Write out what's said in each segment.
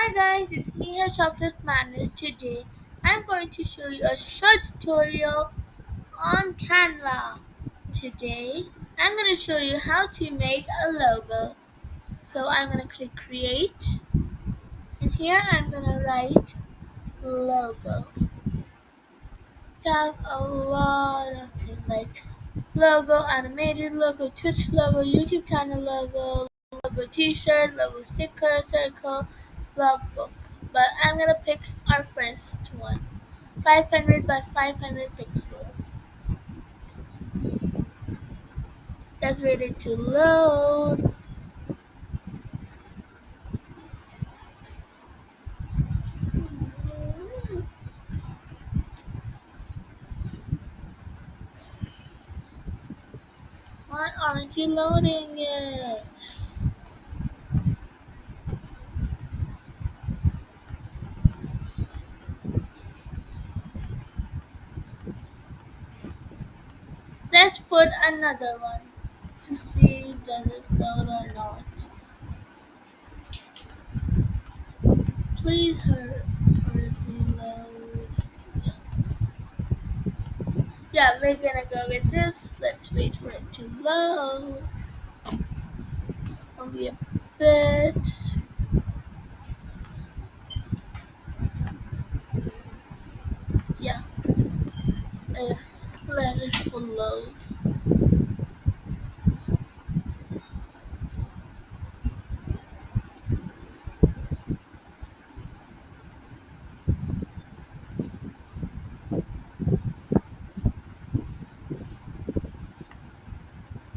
Hi guys, it's me here, Chocolate Madness. Today, I'm going to show you a short tutorial on Canva. Today, I'm going to show you how to make a logo. So I'm going to click Create, and here I'm going to write logo. You have a lot of things like logo, animated logo, Twitch logo, YouTube channel logo t-shirt, logo sticker, circle, logbook. But I'm gonna pick our first one. 500 by 500 pixels. That's ready to load. Why aren't you loading it? Let's put another one to see does it load or not. Please hurry load. Yeah, we're gonna go with this. Let's wait for it to load. Only a bit. Yeah, if let it full load.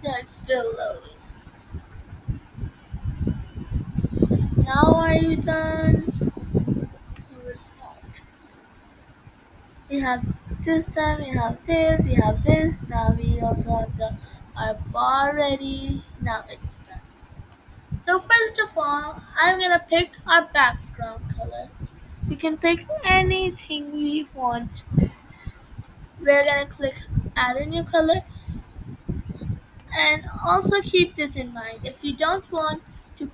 Yeah, it's still loading. Now are you done? No, it's not. We have this time, we have this, we have this. Now we also have our bar ready. Now it's done. So first of all, I'm gonna pick our background color. We can pick anything we want. We're gonna click add a new color, and also keep this in mind. If you don't want to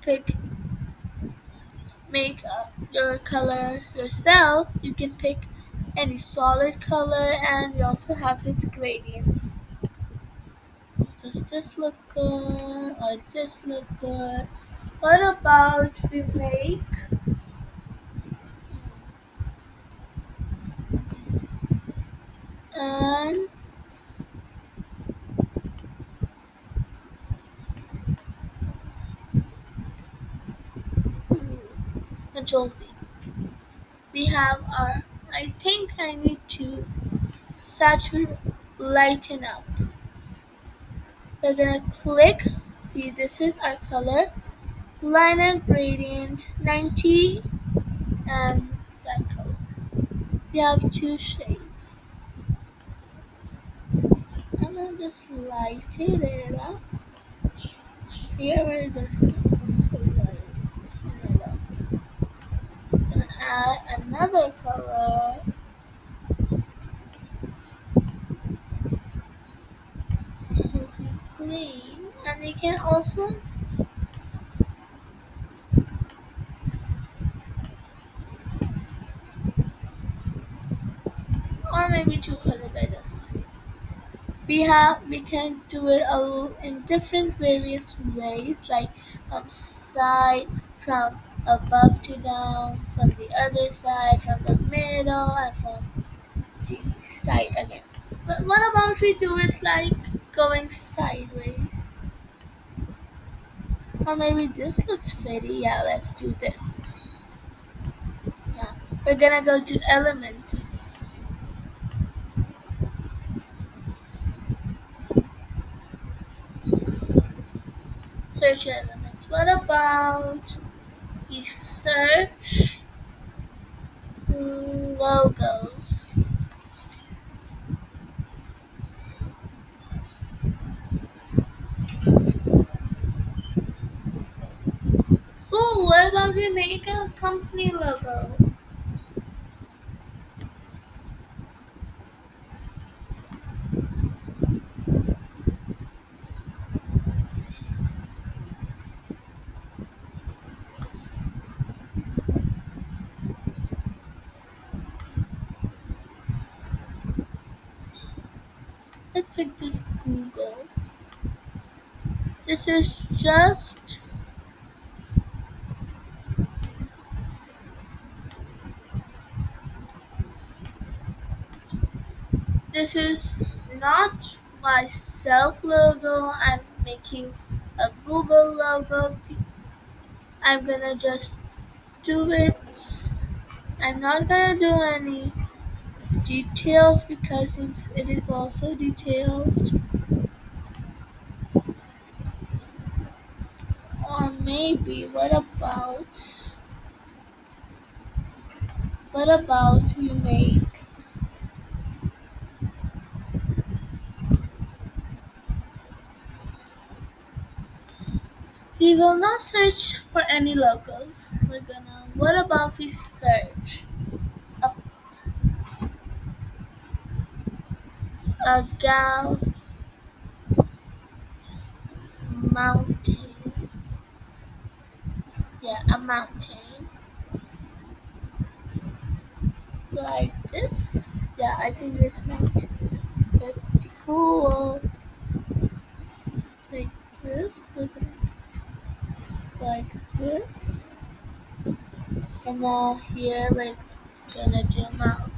make your color yourself, you can pick any solid color, and we also have these gradients. Does this look good or this look good? What about we make an Control Z? We have our, I think I need to saturate, lighten up. We're gonna click, see this is our color, line and gradient 90, and that color. We have two shades. I'm gonna just lighten it up. Here we're just gonna also lighten it up. Gonna add another color. Will be green, and we can also or maybe two colors I just like. We can do it in different various ways, like from side, from above to down, from the other side, from the middle, and from the side again. But what about we do it like going sideways? Or maybe this looks pretty. Yeah, let's do this. Yeah, we're gonna go to elements. Search elements. What about we search logos? Ooh, what about we make a company logo? click this Google. This is just this is not my self logo. I'm making a Google logo. I'm gonna just do it. I'm not gonna do any details because it is also detailed. Or maybe what about we make we will not search for any logos. What about we search a, a gal mountain. Yeah, a mountain. Like this. Yeah, I think this mountain is pretty cool. Like this. We're gonna like this. And now here we're gonna do mountain.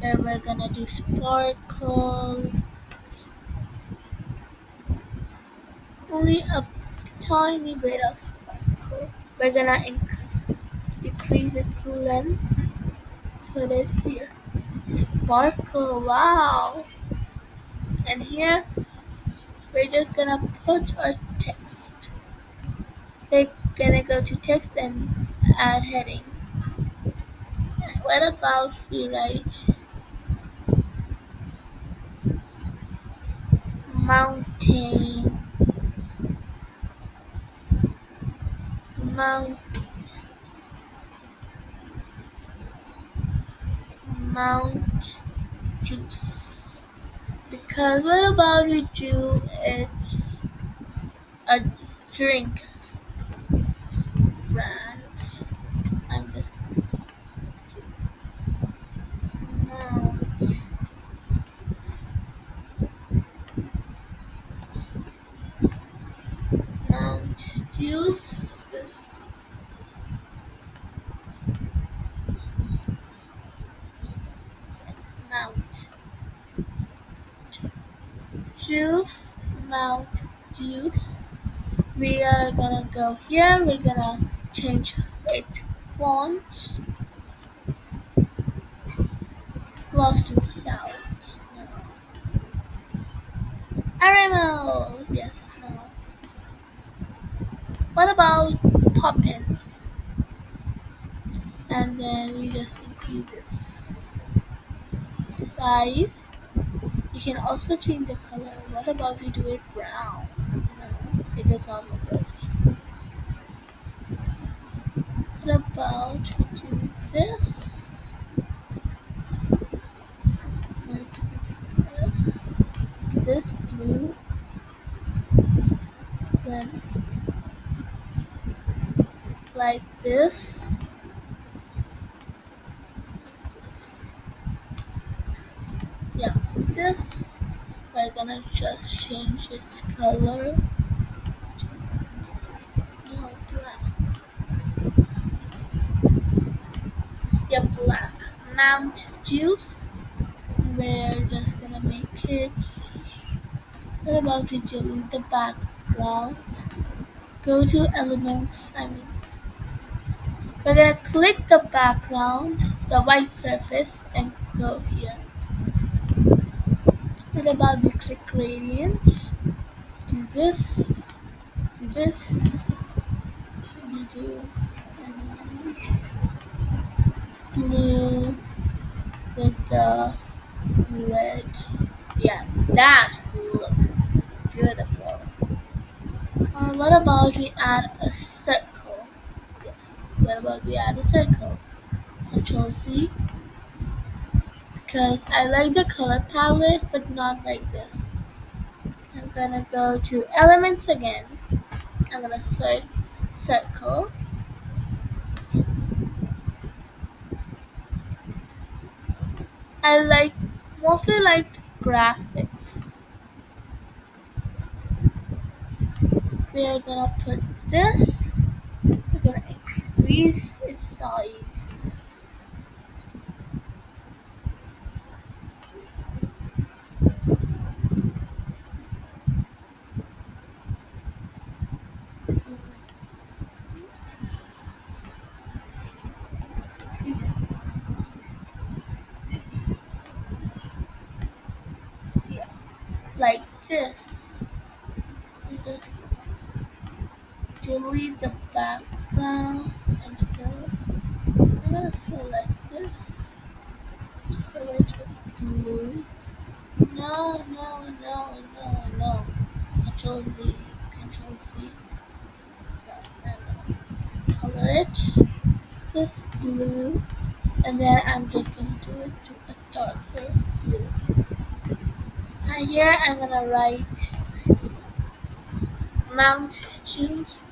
Then we're gonna do sparkle. Only a tiny bit of sparkle. We're gonna decrease its length. Put it here. Sparkle, wow. And here we're just gonna put our text. We're gonna go to text and add heading. What about we write mountain, mount, mount juice? Because what about we do it a drink brand? I'm just mount, mount juice. This is mount juice, mount juice. We are gonna go here. We're gonna change it font. Lost in sound. No. Aramo. Yes. No. What about poppins? And then we just increase this size. You can also change the color. What about we do it brown? No, it does not look good. What about we do this? Let's do this blue, then like this. Yeah, this. We're gonna just change its color. No, black. Yeah, black. Mount juice. We're just gonna make it. What about we delete the background? Go to elements. We're gonna click the background, the white surface, and go here. What about we click gradient? Do this. Do this. We do a nice blue with the red. Yeah, that looks beautiful. Or what about we add a circle? Yes, what about we add a circle? Control Z. Because I like the color palette, but not like this. I'm gonna go to elements again. I'm gonna search circle. I mostly like graphics. We are gonna put this. We're gonna increase its size. So like this. Increase its size. Yeah, like this. You just delete the background and fill. I'm gonna select this. Fill it with blue. No, no, no, no, no. Control Z. Control Z. I'm gonna color it this blue, and then I'm just gonna do it to a darker blue. And here I'm gonna write Mountains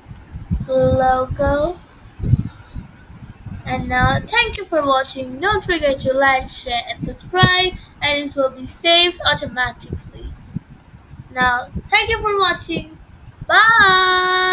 logo. And now, thank you for watching. Don't forget to like, share, and subscribe, and it will be saved automatically. Now, thank you for watching. Bye!